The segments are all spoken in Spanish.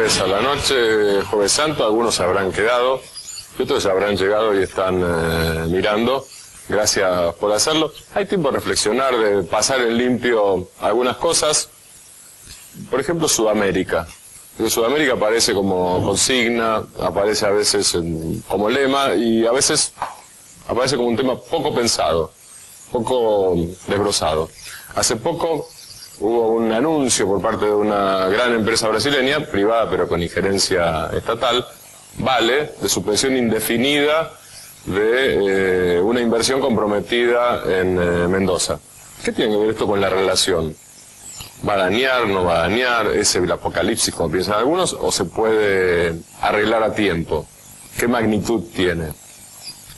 jueves a la noche, Jueves Santo, algunos habrán quedado, y otros ya habrán llegado y están mirando. Gracias por hacerlo. Hay tiempo de reflexionar, de pasar en limpio algunas cosas. Por ejemplo, Sudamérica. Porque Sudamérica aparece como consigna, aparece a veces como lema y a veces aparece como un tema poco pensado, poco desbrozado. Hace poco hubo un anuncio por parte de una gran empresa brasileña, privada pero con injerencia estatal, Vale, de suspensión indefinida de una inversión comprometida en Mendoza. ¿Qué tiene que ver esto con la relación? ¿Va a dañar, no va a dañar? ¿Es el apocalipsis como piensan algunos? ¿O se puede arreglar a tiempo? ¿Qué magnitud tiene?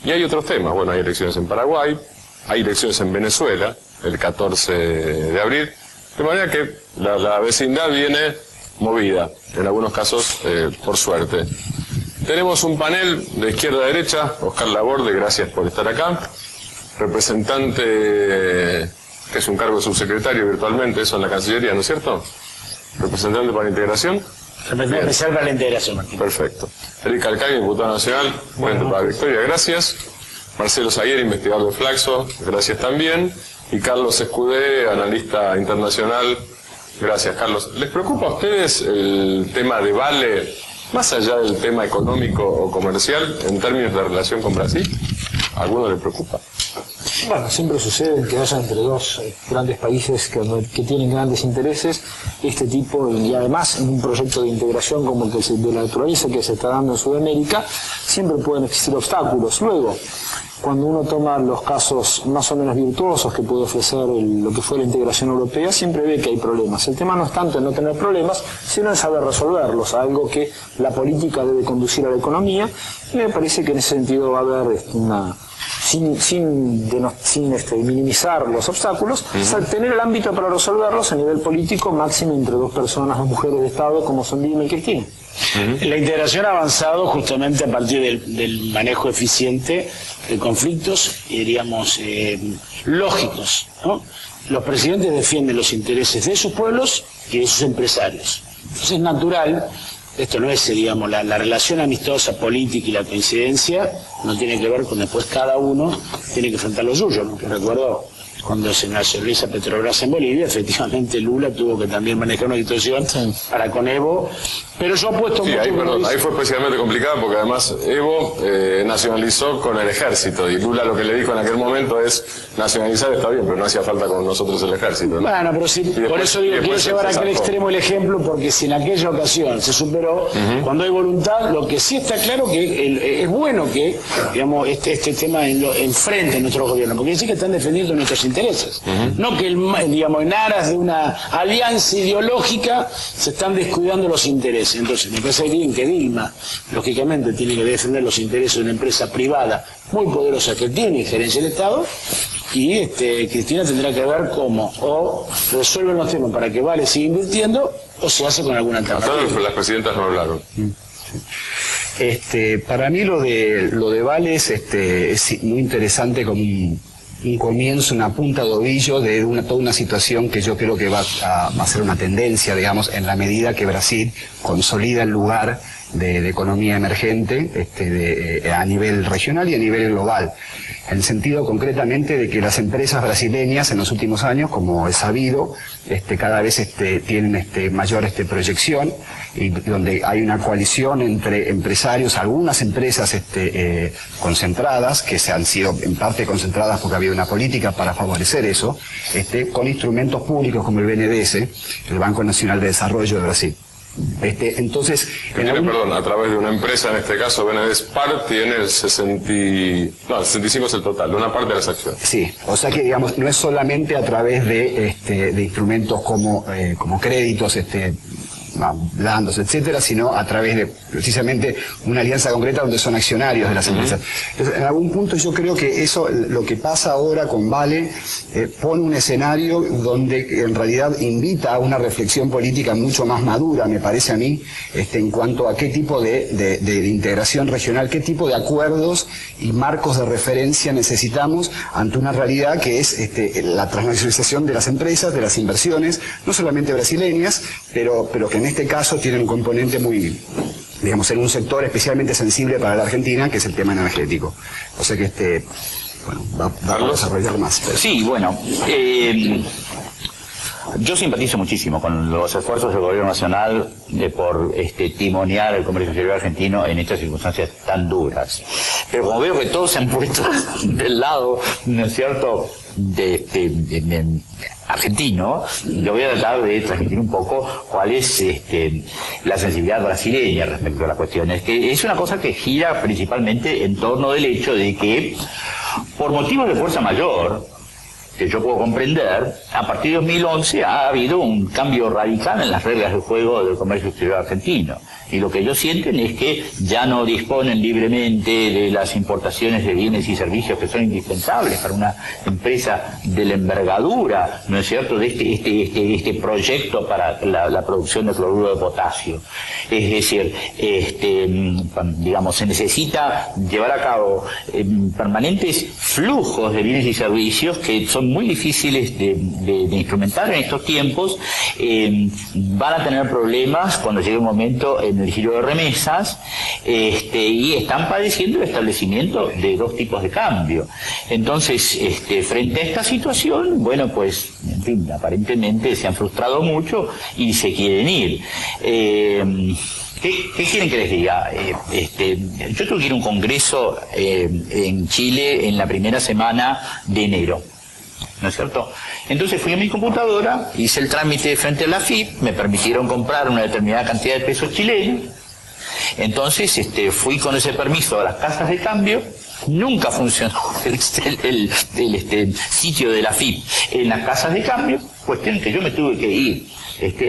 Y hay otros temas. Bueno, hay elecciones en Paraguay, hay elecciones en Venezuela, el 14 de abril. De manera que la vecindad viene movida, en algunos casos, por suerte. Tenemos un panel de izquierda a derecha. Oscar Laborde, gracias por estar acá. Representante, que es un cargo de subsecretario virtualmente, eso en la Cancillería, ¿no es cierto? Representante para la integración. Representante especial para la integración, Martín. Perfecto. Eric Calcaño, diputado nacional, Frente para la Victoria, gracias. Marcelo Zaguer, investigador de Flaxo, gracias también. Y Carlos Escudé, analista internacional, gracias Carlos. ¿Les preocupa a ustedes el tema de Vale, más allá del tema económico o comercial, en términos de relación con Brasil? ¿A alguno le preocupa? Bueno, siempre sucede que haya entre dos grandes países que tienen grandes intereses este tipo, y además en un proyecto de integración como el que de la naturaleza que se está dando en Sudamérica, siempre pueden existir obstáculos. Luego, cuando uno toma los casos más o menos virtuosos que puede ofrecer lo que fue la integración europea, siempre ve que hay problemas. El tema no es tanto en no tener problemas, sino en saber resolverlos, algo que la política debe conducir a la economía, y me parece que en ese sentido va a haber sin minimizar los obstáculos, tener el ámbito para resolverlos a nivel político, máximo entre dos personas, dos mujeres de Estado, como son Dilma y Cristina. La integración ha avanzado justamente a partir del manejo eficiente de conflictos, diríamos, lógicos, ¿no? Los presidentes defienden los intereses de sus pueblos y de sus empresarios. Entonces es natural, esto no es, digamos, la relación amistosa política y la coincidencia no tiene que ver con después cada uno tiene que enfrentar lo suyo, ¿no? Que recuerdo cuando se nacionaliza Petrobras en Bolivia, efectivamente Lula tuvo que también manejar una situación para con Evo, pero yo apuesto mucho... Ahí fue especialmente complicado porque además Evo nacionalizó con el ejército y Lula lo que le dijo en aquel momento es nacionalizar está bien, pero no hacía falta con nosotros el ejército, ¿no? Bueno, pero sí, por eso digo, quiero llevar a aquel extremo el ejemplo, porque si en aquella ocasión se superó, cuando hay voluntad, lo que sí está claro que es bueno que, digamos, este tema enfrente en nuestro gobierno, porque sí que están defendiendo nuestros intereses, no que, digamos, en aras de una alianza ideológica se están descuidando los intereses. Entonces me parece bien que Dilma, lógicamente, tiene que defender los intereses de una empresa privada muy poderosa que tiene injerencia del Estado, y Cristina tendrá que ver cómo o resuelven los temas para que Vale siga invirtiendo o se hace con alguna alternativa. Las presidentas no hablaron. Para mí lo de Vale es muy interesante como un comienzo, una punta de ovillo de toda una situación que yo creo que va a ser una tendencia, digamos, en la medida que Brasil consolida el lugar de economía emergente a nivel regional y a nivel global. En el sentido concretamente de que las empresas brasileñas en los últimos años, como es sabido, cada vez tienen mayor proyección, y donde hay una coalición entre empresarios, algunas empresas concentradas, que se han sido en parte concentradas porque había una política para favorecer eso, con instrumentos públicos como el BNDES, el Banco Nacional de Desarrollo de Brasil. Entonces, perdón, a través de una empresa, en este caso BNDES Par, tiene el 65 es el total, de una parte de las acciones. Sí, o sea que, digamos, no es solamente a través de instrumentos como créditos, blandos, etcétera, sino a través de precisamente una alianza concreta donde son accionarios de las empresas. Entonces, en algún punto yo creo que eso, lo que pasa ahora con Vale, pone un escenario donde en realidad invita a una reflexión política mucho más madura, me parece a mí, en cuanto a qué tipo de integración regional, qué tipo de acuerdos y marcos de referencia necesitamos ante una realidad que es la transnacionalización de las empresas, de las inversiones, no solamente brasileñas, pero que en este caso tiene un componente muy, digamos, en un sector especialmente sensible para la Argentina, que es el tema energético. O sea que bueno, va a desarrollar más. Pero... Sí, bueno, yo simpatizo muchísimo con los esfuerzos del gobierno nacional por timonear el comercio exterior argentino en estas circunstancias tan duras. Pero como veo que todos se han puesto del lado, ¿no es cierto?, argentino, yo voy a tratar de transmitir un poco cuál es la sensibilidad brasileña respecto a la cuestión. Es una cosa que gira principalmente en torno del hecho de que, por motivos de fuerza mayor, que yo puedo comprender, a partir de 2011 ha habido un cambio radical en las reglas del juego del comercio exterior argentino. Y lo que ellos sienten es que ya no disponen libremente de las importaciones de bienes y servicios que son indispensables para una empresa de la envergadura, ¿no es cierto?, de este proyecto para la producción de cloruro de potasio. Es decir, digamos, se necesita llevar a cabo permanentes flujos de bienes y servicios que son muy difíciles de instrumentar en estos tiempos. Van a tener problemas cuando llegue un momento en el giro de remesas, y están padeciendo el establecimiento de dos tipos de cambio. Entonces, frente a esta situación, bueno, pues, en fin, aparentemente se han frustrado mucho y se quieren ir. ¿Qué quieren que les diga? Yo tuve que ir a un congreso en Chile en la primera semana de enero, ¿no es cierto? Entonces fui a mi computadora, hice el trámite frente a la AFIP, me permitieron comprar una determinada cantidad de pesos chilenos. Entonces fui con ese permiso a las casas de cambio. Nunca funcionó el sitio de la AFIP en las casas de cambio, cuestión que yo me tuve que ir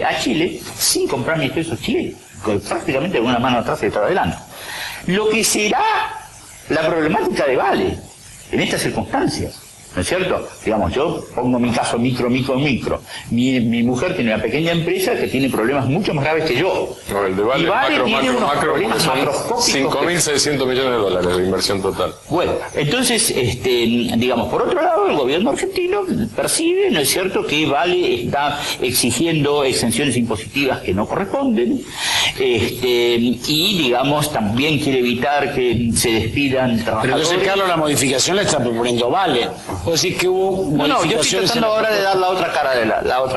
a Chile sin comprar mis pesos chilenos, prácticamente con una mano atrás y otra adelante. Lo que será la problemática de Vale en estas circunstancias, ¿no es cierto? Digamos, yo pongo mi caso micro. Mi mujer tiene una pequeña empresa que tiene problemas mucho más graves que yo. No, el de Vale, y Vale tiene unos problemas son macroscópicos. 5.600 millones de dólares de inversión total. Bueno, entonces, digamos, por otro lado, el gobierno argentino percibe, ¿no es cierto?, que Vale está exigiendo exenciones impositivas que no corresponden, y, digamos, también quiere evitar que se despidan trabajadores. Pero entonces, Carlos, la modificación la está proponiendo Vale. O decir que hubo no, yo estoy tratando ahora de dar la otra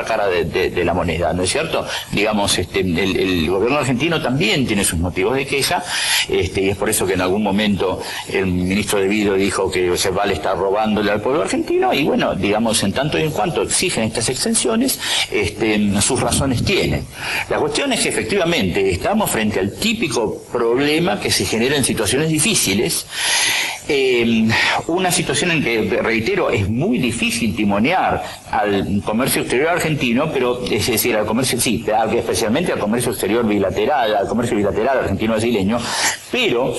cara de la moneda, ¿no es cierto? Digamos, el gobierno argentino también tiene sus motivos de queja, y es por eso que en algún momento el ministro de Vido dijo que Vale está robándole al pueblo argentino, y bueno, digamos, en tanto y en cuanto exigen estas exenciones, sus razones tienen. La cuestión es que efectivamente estamos frente al típico problema que se genera en situaciones difíciles, una situación en que, reitero, es muy difícil timonear al comercio exterior argentino, pero es decir, al comercio, sí, especialmente al comercio exterior bilateral, al comercio bilateral argentino-brasileño, pero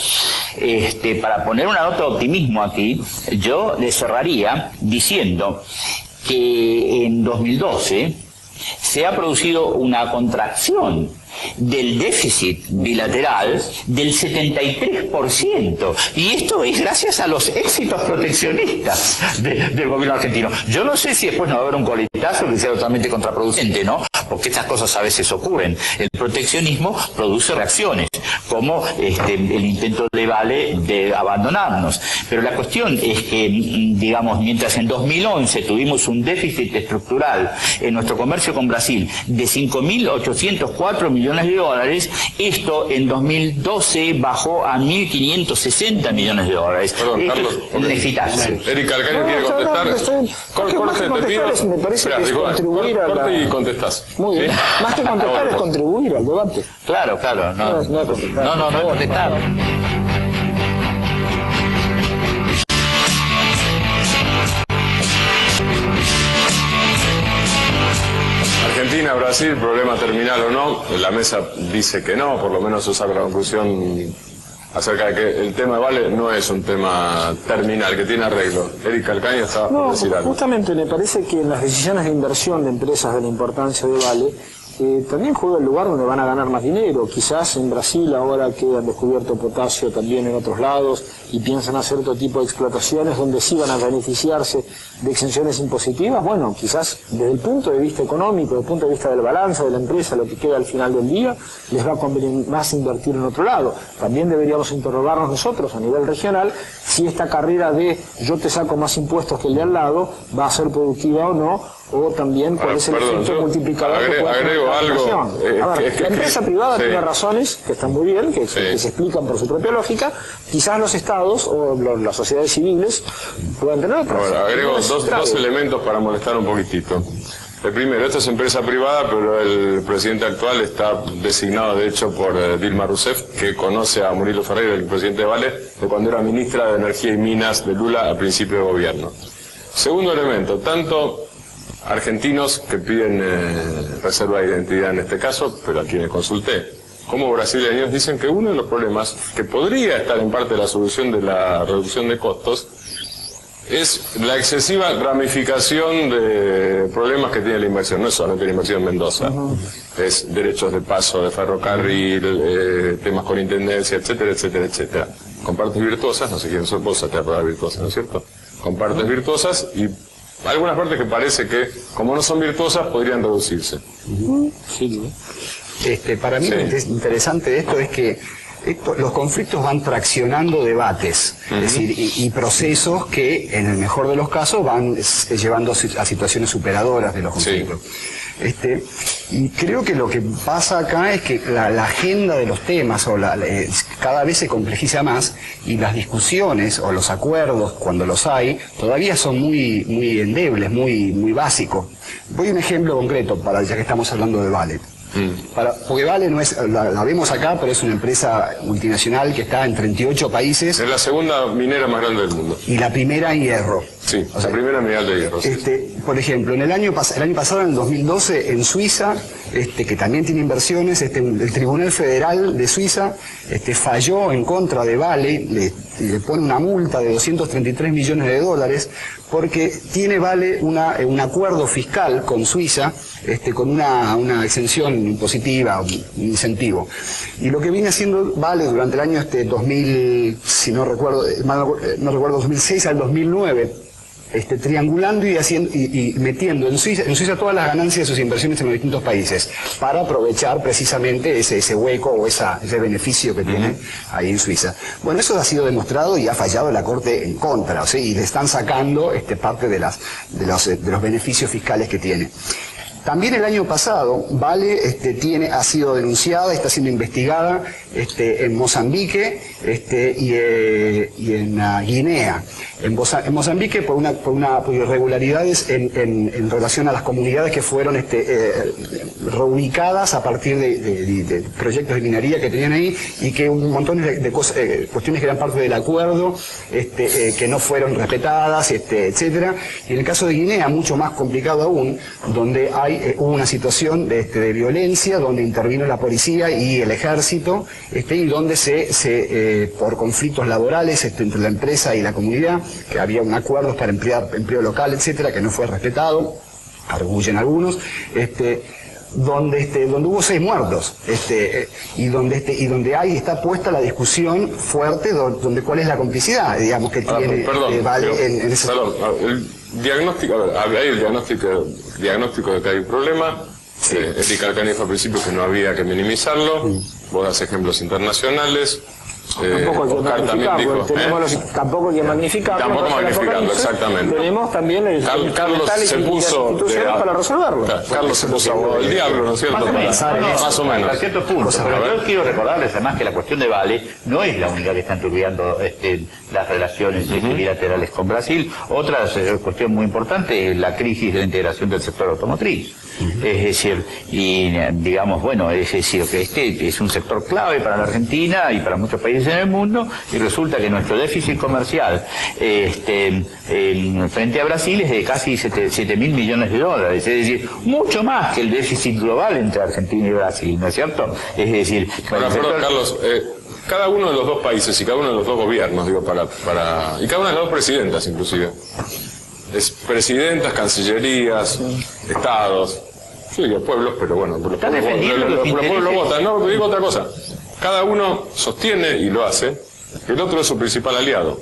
para poner una nota de optimismo aquí, yo le cerraría diciendo que en 2012 se ha producido una contracción del déficit bilateral del 73%. Y esto es gracias a los éxitos proteccionistas del gobierno argentino. Yo no sé si después no va a haber un coletazo que sea totalmente contraproducente, ¿no? Porque estas cosas a veces ocurren. El proteccionismo produce reacciones, como el intento de Vale de abandonarnos. Pero la cuestión es que, digamos, mientras en 2011 tuvimos un déficit estructural en nuestro comercio con Brasil de 5.804 millones de dólares, esto en 2012 bajó a 1.560 millones de dólares. Perdón, esto Carlos, es un exitazo. Eric Calcaño quiere contestar. Corte, te pido. Me parece que es contribuir a corte y contestás. Muy bien. ¿Sí? Más que contestar es contribuir al debate. Claro, no es contestar. Argentina, Brasil, problema terminal o no, la mesa dice que no, por lo menos se saca la conclusión acerca de que el tema de Vale no es un tema terminal, que tiene arreglo. Eric Calcaño estaba por decir algo. Justamente me parece que en las decisiones de inversión de empresas de la importancia de Vale, también juega el lugar donde van a ganar más dinero. Quizás en Brasil ahora que han descubierto potasio también en otros lados y piensan hacer otro tipo de explotaciones donde sí van a beneficiarse de exenciones impositivas. Bueno, quizás desde el punto de vista económico, desde el punto de vista del balance de la empresa, lo que queda al final del día, les va a convenir más invertir en otro lado. También deberíamos interrogarnos nosotros a nivel regional si esta carrera de yo te saco más impuestos que el de al lado va a ser productiva o no, o también cuál es el efecto multiplicador que puede tener la inflación. La empresa privada tiene razones que están muy bien, que se explican por su propia lógica. Quizás los estados o las sociedades civiles puedan tener otras. Bueno, agrego dos elementos para molestar un poquitito. El primero, esta es empresa privada, pero el presidente actual está designado, de hecho, por Dilma Rousseff, que conoce a Murilo Ferreira, el presidente de Vale, de cuando era ministra de Energía y Minas de Lula al principio de gobierno. Segundo elemento, tanto argentinos que piden reserva de identidad en este caso, pero a quienes consulté, como brasileños, dicen que uno de los problemas que podría estar en parte de la solución de la reducción de costos es la excesiva ramificación de problemas que tiene la inversión. No es solamente la inversión en Mendoza, es derechos de paso de ferrocarril, temas con intendencia, etcétera, etcétera, etcétera. Con partes virtuosas, no sé quién sos vos, te acordás virtuosas, ¿no es cierto? Con partes virtuosas y algunas partes que parece que, como no son virtuosas, podrían reducirse. Sí. Para mí lo interesante de esto es que los conflictos van traccionando debates, es decir, y procesos que, en el mejor de los casos, van llevando a situaciones superadoras de los conflictos. Y creo que lo que pasa acá es que la agenda de los temas cada vez se complejiza más, y las discusiones o los acuerdos, cuando los hay, todavía son muy endebles, muy básicos. Voy a un ejemplo concreto, ya que estamos hablando de Vale. Porque Vale no es, la vemos acá, pero es una empresa multinacional que está en 38 países. Es la segunda minera más grande del mundo. Y la primera en hierro. Sí, la primera mineral de hierro. Por ejemplo, el año pasado, en el 2012, en Suiza, que también tiene inversiones, el Tribunal Federal de Suiza falló en contra de Vale, le pone una multa de 233 millones de dólares, porque tiene Vale un acuerdo fiscal con Suiza, con una exención impositiva, un incentivo. Y lo que viene haciendo Vale durante el año 2000, si no recuerdo, 2006 al 2009, triangulando y metiendo en Suiza todas las ganancias de sus inversiones en los distintos países, para aprovechar precisamente ese hueco o ese beneficio que tiene ahí en Suiza. Bueno, eso ha sido demostrado y ha fallado la Corte en contra, y le están sacando parte de los beneficios fiscales que tiene. También el año pasado, Vale ha sido denunciada, está siendo investigada en Mozambique y en Guinea. En Mozambique por irregularidades en relación a las comunidades que fueron reubicadas a partir de proyectos de minería que tenían ahí, y que un montón de cuestiones que eran parte del acuerdo que no fueron respetadas, etcétera. Y en el caso de Guinea, mucho más complicado aún, donde hubo una situación de violencia, donde intervino la policía y el ejército, y donde por conflictos laborales entre la empresa y la comunidad, que había un acuerdo para empleo local, etcétera, que no fue respetado, arguyen algunos, donde hubo 6 muertos, y donde ahí está puesta la discusión fuerte, donde cuál es la complicidad, digamos, que tiene Vale en ese... el diagnóstico, hay el diagnóstico de que hay un problema. Erika Alcani dijo al principio que no había que minimizarlo. Vos das ejemplos internacionales. Tampoco hay que magnificarlo. Tampoco magnificarlo, exactamente. Tenemos también Carlos se puso para resolverlo. Carlos se puso abogado del diablo, ¿no es cierto? Más o menos. A cierto punto. Pero yo quiero recordarles además que la cuestión de Vale no es la única que está enturbiando las relaciones bilaterales con Brasil. Otra cuestión muy importante es la crisis de la integración del sector automotriz. Es decir, digamos, es decir, que este es un sector clave para la Argentina y para muchos países en el mundo, y resulta que nuestro déficit comercial frente a Brasil es de casi 7.000 millones de dólares, es decir, mucho más que el déficit global entre Argentina y Brasil, ¿no es cierto? Es decir, perdón, Carlos, cada uno de los dos países y cada uno de los dos gobiernos, y cada una de las dos presidentas inclusive, presidentas, cancillerías, estados, yo digo pueblos, pero bueno, los Está defendiendo los pueblos votan. No, digo otra cosa. Cada uno sostiene, y lo hace, que el otro es su principal aliado.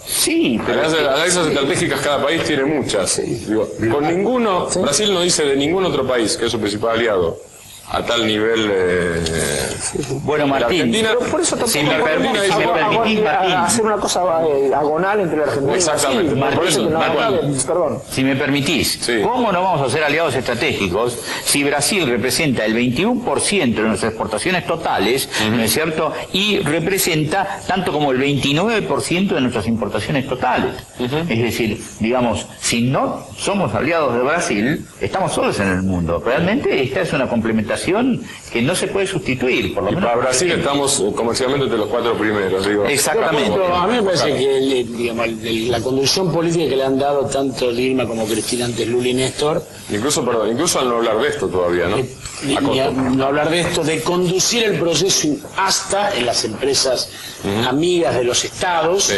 Sí, pero Alianzas estratégicas cada país tiene muchas. Digo, con ninguno, Brasil no dice de ningún otro país que es su principal aliado. A tal nivel. Bueno, Martín, Argentina, Por eso tampoco si me permitís, Martín, hacer una cosa agonal entre la Argentina Exactamente, y Brasil. por eso, Perdón. si me permitís, Sí. ¿cómo no vamos a ser aliados estratégicos si Brasil representa el 21% de nuestras exportaciones totales, ¿no es cierto? Y representa tanto como el 29% de nuestras importaciones totales. Es decir, digamos, si no somos aliados de Brasil, estamos solos en el mundo. Realmente esta es una complementación que no se puede sustituir, por lo y menos. para Brasil estamos comercialmente entre los 4 primeros. Digo. Exactamente. Pero a mí me parece que digamos, la conducción política que le han dado tanto Dilma como Cristina, antes Lula y Néstor, Incluso al no hablar de esto todavía, ¿no? no hablar de esto, de conducir el proceso hasta en las empresas amigas de los estados,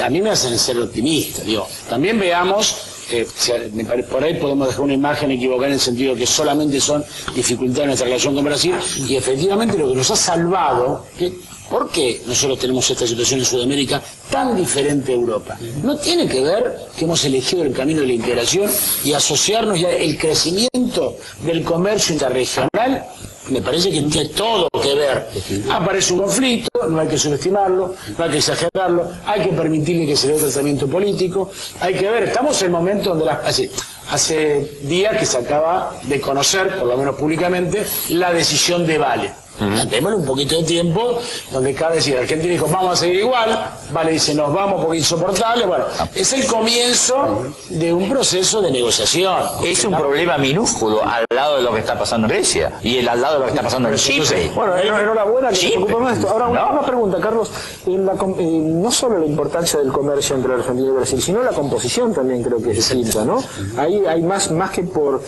a mí me hacen ser optimista. Digo, también veamos. Por ahí podemos dejar una imagen equivocada en el sentido de que solamente son dificultades en nuestra relación con Brasil, y efectivamente lo que nos ha salvado, ¿por qué nosotros tenemos esta situación en Sudamérica tan diferente a Europa? No tiene que ver que hemos elegido el camino de la integración y asociarnos ya el crecimiento del comercio interregional. Me parece que tiene todo que ver. Aparece un conflicto, no hay que subestimarlo, no hay que exagerarlo, hay que permitirle que se dé tratamiento político, hay que ver, estamos en el momento donde hace días que se acaba de conocer, por lo menos públicamente, la decisión de Vale. Démosle un poquito de tiempo, donde cada vez Argentina dijo, vamos a seguir igual, Vale dice, nos vamos porque es insoportable. Bueno, es el comienzo de un proceso de negociación. Es un problema minúsculo al lado de lo que está pasando en Grecia y al lado de lo que está pasando en Chipre. Bueno, enhorabuena que se Chipre. preocupa más de esto. Ahora, No. una pregunta, Carlos. No solo la importancia del comercio entre Argentina y Brasil, sino la composición también creo que es distinta, ¿no? Ahí hay más que por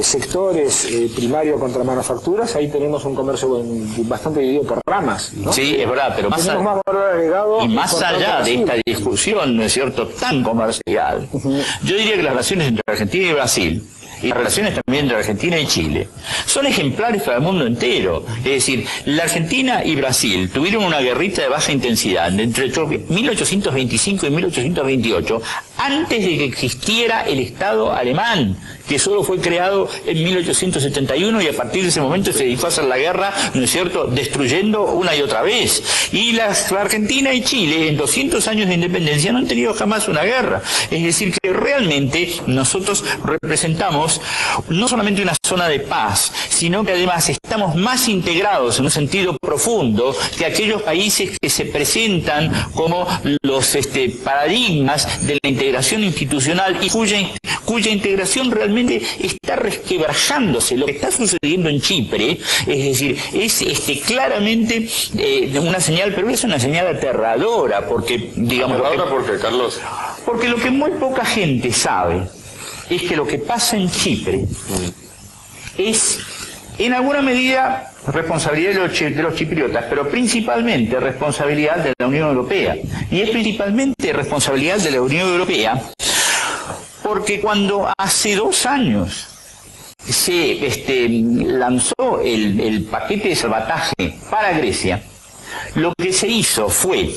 sectores primarios contra manufacturas, ahí tenemos un comercio bastante dividido por ramas, ¿no? Sí, es verdad, pero más, Tenemos más valor agregado y más por allá de Brasil. esta discusión, ¿no es cierto?, tan comercial, yo diría que las relaciones entre Argentina y Brasil, y las relaciones también entre Argentina y Chile, son ejemplares para el mundo entero. Es decir, la Argentina y Brasil tuvieron una guerrita de baja intensidad entre 1825 y 1828, antes de que existiera el Estado alemán, que solo fue creado en 1871, y a partir de ese momento se dedicó a hacer la guerra, ¿no es cierto?, destruyendo una y otra vez. Y la Argentina y Chile, en 200 años de independencia, no han tenido jamás una guerra. Es decir, que realmente nosotros representamos no solamente una zona de paz, sino que además estamos más integrados en un sentido profundo que aquellos países que se presentan como los paradigmas de la integración institucional y cuya integración realmente está resquebrajándose. Lo que está sucediendo en Chipre, es decir, es claramente una señal, pero es una señal aterradora, porque, digamos... ¿Aterradora por qué, Carlos? Porque lo que muy poca gente sabe es que lo que pasa en Chipre es, en alguna medida, responsabilidad de los chipriotas, pero principalmente responsabilidad de la Unión Europea. Y es principalmente responsabilidad de la Unión Europea porque cuando hace 2 años se lanzó el paquete de salvataje para Grecia, lo que se hizo fue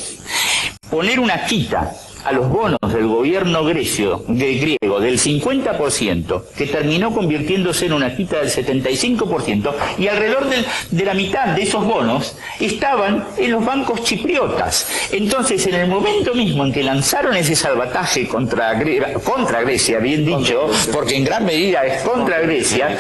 poner una quita a los bonos del gobierno griego del 50%, que terminó convirtiéndose en una quita del 75%, y alrededor de la mitad de esos bonos estaban en los bancos chipriotas. Entonces, en el momento mismo en que lanzaron ese salvataje contra Grecia, bien dicho, porque en gran medida es contra Grecia,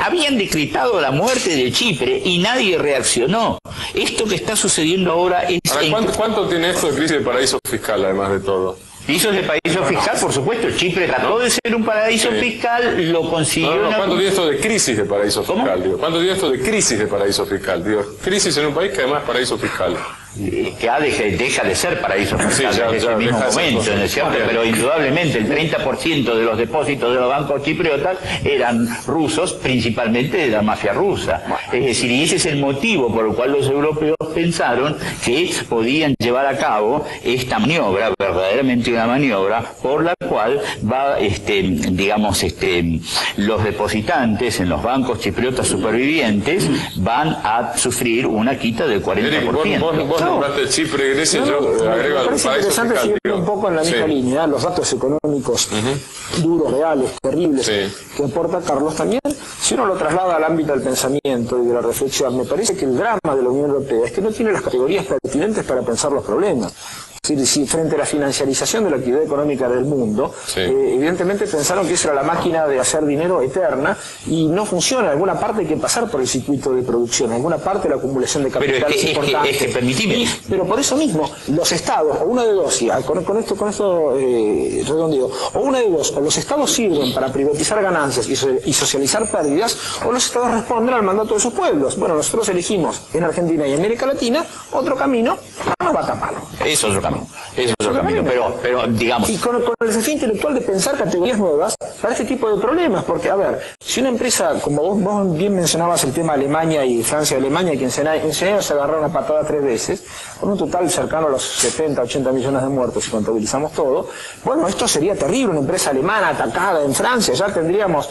habían decretado la muerte de Chipre y nadie reaccionó. Esto que está sucediendo ahora es... Ahora, ¿cuánto tiene esto de crisis de paraíso fiscal, además de todo? Pisos de paraíso fiscal, por supuesto. Chipre trató de ser un paraíso fiscal, lo consiguió... ¿Cuánto tiene esto de crisis de paraíso fiscal? Digo? ¿Cuánto tiene esto de crisis de paraíso fiscal? Digo, crisis en un país que además es paraíso fiscal. que deja de ser paraíso fiscal desde ese mismo momento, ¿no es cierto? Pero indudablemente el 30% de los depósitos de los bancos chipriotas eran rusos, principalmente de la mafia rusa. Es decir, y ese es el motivo por el cual los europeos pensaron que podían llevar a cabo esta maniobra, verdaderamente una maniobra, por la cual va, los depositantes en los bancos chipriotas supervivientes van a sufrir una quita del 40%. Vos nombraste Chipre y Grecia, yo agrego al paraíso interesante fiscal. seguir un poco en la misma línea, los datos económicos duros, reales, terribles, que aporta Carlos también. Si uno lo traslada al ámbito del pensamiento y de la reflexión, me parece que el drama de la Unión Europea es que no tiene las categorías pertinentes para pensar los problemas. Es decir, si frente a la financiarización de la actividad económica del mundo, evidentemente pensaron que esa era la máquina de hacer dinero eterna y no funciona. En alguna parte hay que pasar por el circuito de producción, en alguna parte la acumulación de capital es importante. Permitime. Pero por eso mismo, los estados, o una de dos, con esto redondeo, o una de dos, o los estados sirven para privatizar ganancias y socializar pérdidas, o los estados responden al mandato de sus pueblos. Bueno, nosotros elegimos en Argentina y América Latina otro camino, no va tan malo. Es otro camino. Es otro camino, pero digamos... Y con el desafío intelectual de pensar categorías nuevas para este tipo de problemas, porque, a ver, si una empresa, como vos bien mencionabas el tema Alemania y Francia-Alemania, que en años se agarraron una patada 3 veces, con un total cercano a los 70, 80 millones de muertos, si contabilizamos todo, bueno, esto sería terrible, una empresa alemana atacada en Francia, ya tendríamos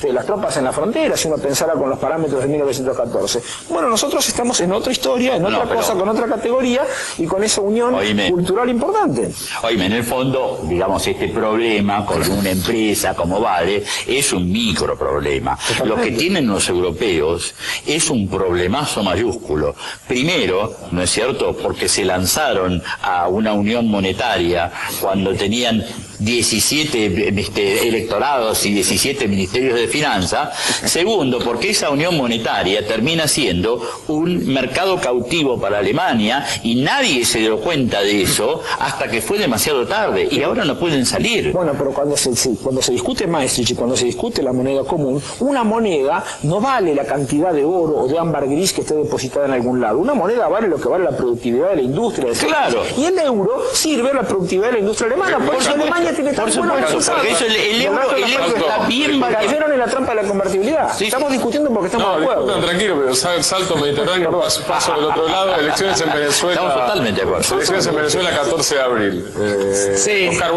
las tropas en la frontera, si uno pensara con los parámetros de 1914. Bueno, nosotros estamos en otra historia, en otra cosa, con otra categoría, y con esa unión cultural importante. Oíme, en el fondo, digamos, este problema con una empresa como Vale es un micro problema. Lo que tienen los europeos es un problemazo mayúsculo. Primero, ¿no es cierto?, porque se lanzaron a una unión monetaria cuando tenían 17 electorados y 17 ministerios de finanzas. Segundo, porque esa unión monetaria termina siendo un mercado cautivo para Alemania y nadie se dio cuenta de eso hasta que fue demasiado tarde y ahora no pueden salir. Bueno, pero cuando se discute Maastricht y cuando se discute la moneda común, una moneda no vale la cantidad de oro o de ámbar gris que esté depositada en algún lado. Una moneda vale lo que vale la productividad de la industria. Claro. Y el euro sirve a la productividad de la industria alemana. Por eso Alemania tiene tan buenos resultados. Porque eso el euro está bien... Cayeron en la trampa de la convertibilidad. Sí. Estamos discutiendo porque estamos de acuerdo. No, tranquilo, pero salto mediterráneo, paso del otro lado, elecciones en Venezuela. Estamos totalmente de acuerdo. Elecciones en Venezuela 14 de abril. Oscar,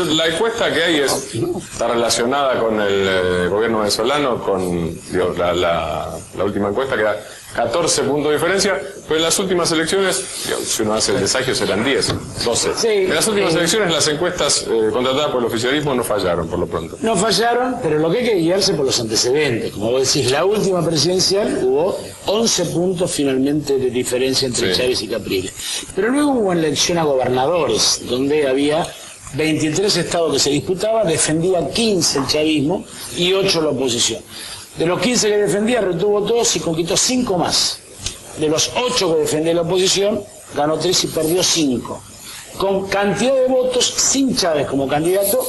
la encuesta que hay está relacionada con el gobierno venezolano, con la última encuesta que da 14 puntos de diferencia, pero en las últimas elecciones, si uno hace el desagio serán 10, 12. Sí, en las últimas elecciones las encuestas contratadas por el oficialismo no fallaron, por lo pronto. No fallaron, pero lo que hay que guiarse por los antecedentes. Como vos decís, la última presidencial hubo 11 puntos finalmente de diferencia entre Chávez y Capriles. Pero luego hubo una elección a gobernadores, donde había 23 estados que se disputaban, defendía 15 el chavismo y 8 la oposición. De los 15 que defendía, retuvo 2 y conquistó 5 más. De los 8 que defendía la oposición, ganó 3 y perdió 5. Con cantidad de votos, sin Chávez como candidato,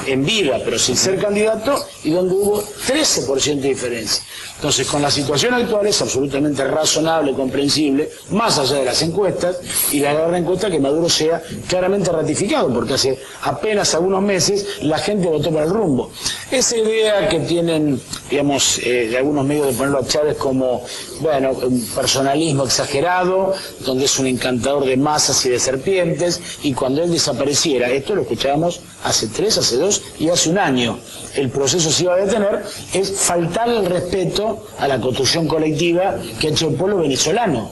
en vida, pero sin ser candidato, y donde hubo 13% de diferencia. Entonces, con la situación actual es absolutamente razonable, comprensible, más allá de las encuestas, y la gran encuesta que Maduro sea claramente ratificado, porque hace apenas algunos meses la gente votó para el rumbo. Esa idea que tienen, digamos, de algunos medios de ponerlo a Chávez como, bueno, un personalismo exagerado, donde es un encantador de masas y de serpientes, y cuando él desapareciera, esto lo escuchábamos hace 3, hace 2 y hace 1 año, el proceso se iba a detener, es faltar el respeto a la construcción colectiva que ha hecho el pueblo venezolano.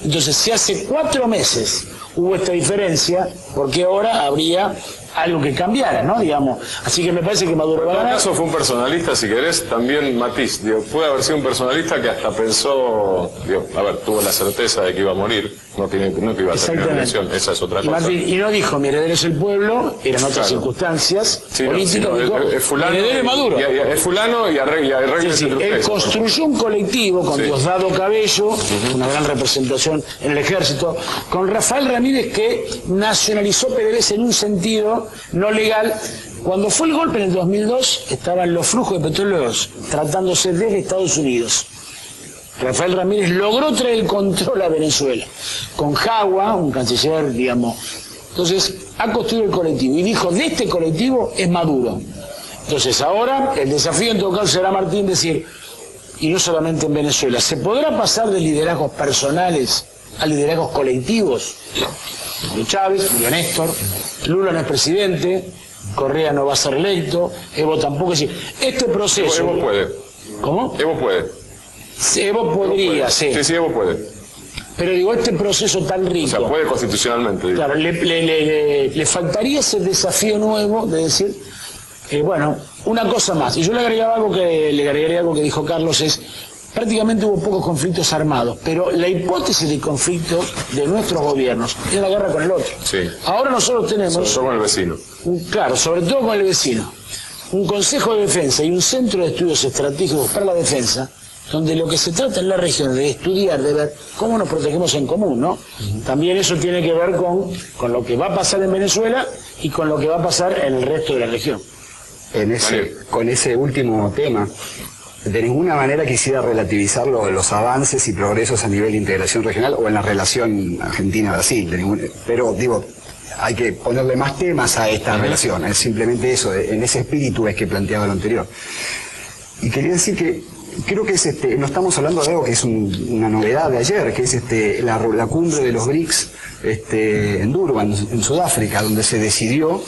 Entonces, si hace 4 meses hubo esta diferencia, ¿por qué ahora habría algo que cambiara, ¿no? Digamos. Así que me parece que Maduro va a ganar. En todo caso fue un personalista, si querés, también matiz. Puede haber sido un personalista que hasta pensó, tuvo la certeza de que iba a morir, no que iba a terminar la elección, esa es otra cosa. Y no dijo, mi heredero es el pueblo, eran otras circunstancias políticas, es fulano, mi heredero es Maduro. Es fulano y arregla Él construyó un colectivo con Diosdado Cabello, una gran representación en el ejército, con Rafael Ramírez, que nacionalizó PDVSA en un sentido no legal. Cuando fue el golpe en el 2002, estaban los flujos de petróleos tratándose desde Estados Unidos. Rafael Ramírez logró traer el control a Venezuela. Con Jagua, un canciller, digamos. Entonces, ha construido el colectivo y dijo, de este colectivo es Maduro. Entonces, ahora el desafío en todo caso será, Martín, decir, y no solamente en Venezuela, ¿se podrá pasar de liderazgos personales a liderazgos colectivos? Murió Chávez, murió Néstor, Lula no es presidente, Correa no va a ser electo, Evo tampoco. Es decir, este proceso... Evo puede. ¿Cómo? Evo puede. Evo podría, sí. Sí, Evo puede. Pero digo, este proceso tan rico... O sea, puede constitucionalmente. Digo. Claro, le faltaría ese desafío nuevo de decir, bueno, una cosa más. Y yo le agregaría algo que dijo Carlos, es, prácticamente hubo pocos conflictos armados, pero la hipótesis de conflicto de nuestros gobiernos es la guerra con el otro. Sí. Ahora nosotros tenemos... Sobre todo con el vecino. Claro, sobre todo con el vecino. Un Consejo de Defensa y un Centro de Estudios Estratégicos para la Defensa, donde lo que se trata en la región es de estudiar, de ver cómo nos protegemos en común, ¿no? También eso tiene que ver con lo que va a pasar en Venezuela y con lo que va a pasar en el resto de la región. Con ese último tema, de ninguna manera quisiera relativizar los avances y progresos a nivel de integración regional o en la relación Argentina-Brasil, pero digo, hay que ponerle más temas a esta relación, es simplemente eso, en ese espíritu es que planteaba lo anterior. Y quería decir que creo que es no estamos hablando de algo que es una novedad de ayer, que es la cumbre de los BRICS en Durban, en Sudáfrica, donde se decidió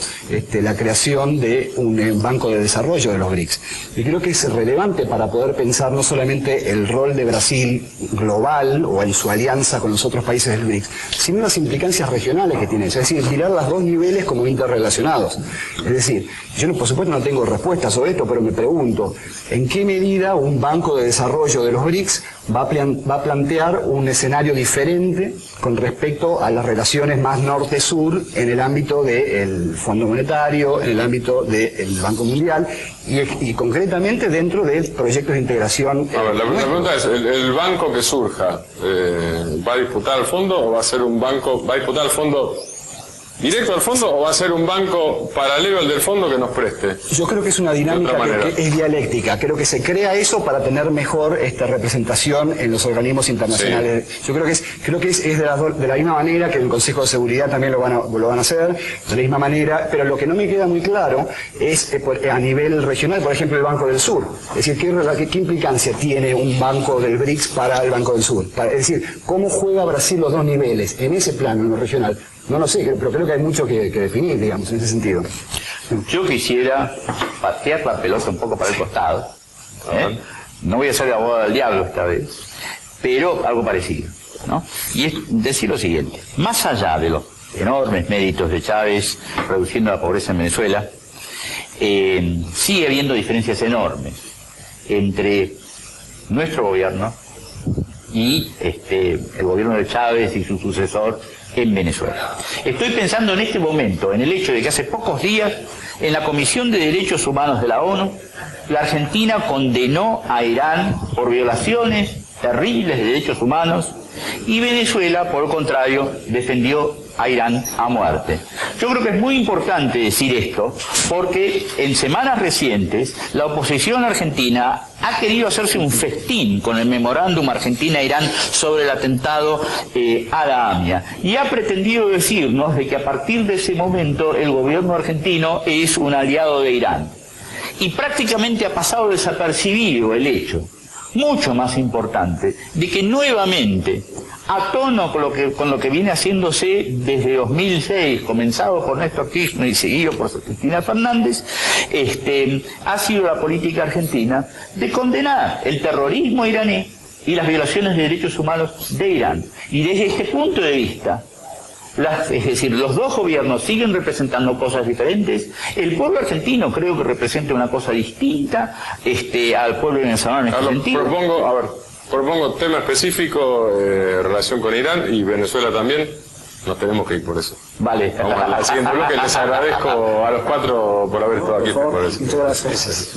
la creación de un banco de desarrollo de los BRICS. Y creo que es relevante para poder pensar no solamente el rol de Brasil global o en su alianza con los otros países del BRICS, sino las implicancias regionales que tiene eso, es decir, mirar los dos niveles como interrelacionados. Es decir, yo por supuesto no tengo respuesta sobre esto, pero me pregunto, ¿en qué medida un banco de desarrollo de los BRICS va a plantear un escenario diferente con respecto a las relaciones más norte-sur en el ámbito del Fondo Monetario, en el ámbito del Banco Mundial y concretamente dentro de proyectos de integración? A ver, la pregunta es, ¿el banco que surja va a disputar al fondo o va a ser un banco, va a disputar al fondo directo al fondo o va a ser un banco paralelo al del fondo que nos preste? Yo creo que es una dinámica que es dialéctica. Creo que se crea eso para tener mejor representación en los organismos internacionales. Sí. Yo creo que es de la misma manera que en el Consejo de Seguridad también lo van a hacer, de la misma manera, pero lo que no me queda muy claro es a nivel regional, por ejemplo, el Banco del Sur. Es decir, ¿qué implicancia tiene un banco del BRICS para el Banco del Sur? Es decir, ¿cómo juega Brasil los dos niveles en ese plano, en lo regional? No lo sé, pero creo que hay mucho que definir, digamos, en ese sentido. Yo quisiera patear la pelota un poco para el costado. No voy a ser de abogado del diablo esta vez, pero algo parecido, ¿no? Y es decir lo siguiente: más allá de los enormes méritos de Chávez reduciendo la pobreza en Venezuela, sigue habiendo diferencias enormes entre nuestro gobierno y el gobierno de Chávez y su sucesor en Venezuela. Estoy pensando en este momento en el hecho de que hace pocos días en la Comisión de Derechos Humanos de la ONU la Argentina condenó a Irán por violaciones terribles de derechos humanos y Venezuela, por el contrario, defendió a Irán a muerte. Yo creo que es muy importante decir esto porque en semanas recientes la oposición argentina ha querido hacerse un festín con el memorándum Argentina-Irán sobre el atentado a la AMIA y ha pretendido decirnos de que a partir de ese momento el gobierno argentino es un aliado de Irán y prácticamente ha pasado desapercibido el hecho mucho más importante de que nuevamente, a tono con lo que viene haciéndose desde 2006, comenzado por Néstor Kirchner y seguido por Cristina Fernández, ha sido la política argentina de condenar el terrorismo iraní y las violaciones de derechos humanos de Irán. Y desde este punto de vista, es decir, los dos gobiernos siguen representando cosas diferentes. El pueblo argentino creo que representa una cosa distinta al pueblo venezolano en este sentido. Propongo tema específico, relación con Irán y Venezuela también. Nos tenemos que ir por eso. Vale. Vamos al siguiente bloque. Les agradezco a los cuatro por haber estado aquí. Muchas gracias.